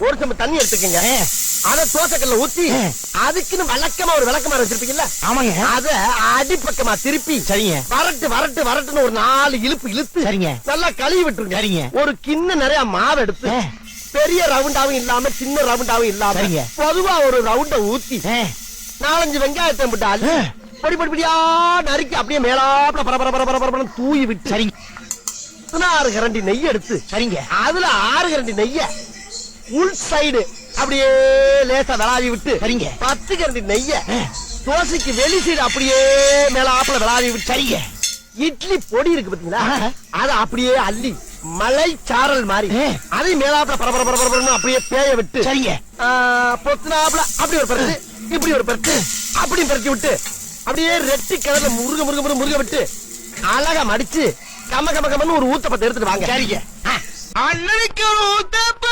ஒரு சம்பு தண்ணி எடுத்துக்கங்க. அத தோசைக்கல்ல ஊத்தி அதுக்குன்னு வழக்கமா ஒரு விளக்கமா வச்சிருப்பீங்கல்ல, ஆமாங்க, அத அடிப்பக்கமா திருப்பி சரிங்க, வரட்டு வரட்டு வரட்டுன்னு ஒரு 4 இழுப்பு இழுத்து சரிங்க, நல்லா கழுவி விட்டுருங்க. சரிங்க. ஒரு கிண்ண நிறைய மாவு எடுத்து பெரிய ரவுண்டாவும் இல்லாம சின்ன ரவுண்டாவும் இல்லாம சரிங்க, பொதுவா ஒரு ரவுண்ட ஊத்தி 4-5 வெங்காயத்தை போட்டு அள்ளி பொடி பொடி பொடியா நறுக்கி அப்படியே மேலாப்ல பரபர தூவி விட்டு, சரிங்க, 16 கரண்டி நெய் எடுத்து, சரிங்க, அதுல 6 கரண்டி நெய்ய உள் சைடு அப்படியே லேசா விளாவி விட்டு, சரிங்க, 10 கரண்டி நெய்ய தோசைக்கு வெளி சைடு அப்படியே மேலாப்ல விளாவி விட்டு, சரிங்க, இட்லி பொடி இருக்கு பாத்தீங்களா, அத அப்படியே அள்ளி மலை சாரல் மாதிரி அதை மேலாப்ல பரபர அப்படியே பேய விட்டு, சரிங்க, பொத்துனாப்ல அப்படி ஒரு பரட்டு இப்படி ஒரு பரட்டு அப்படி பரட்டி விட்டு அப்படியே ரெட்டி கலர்ல முருக விட்டு அழகா மடிச்சு கம்ம ஒரு ஊத்தப்பத்தை எடுத்துட்டு வாங்க. சரிங்க. அண்ணனுக்கு ஒரு ஊத்தப்ப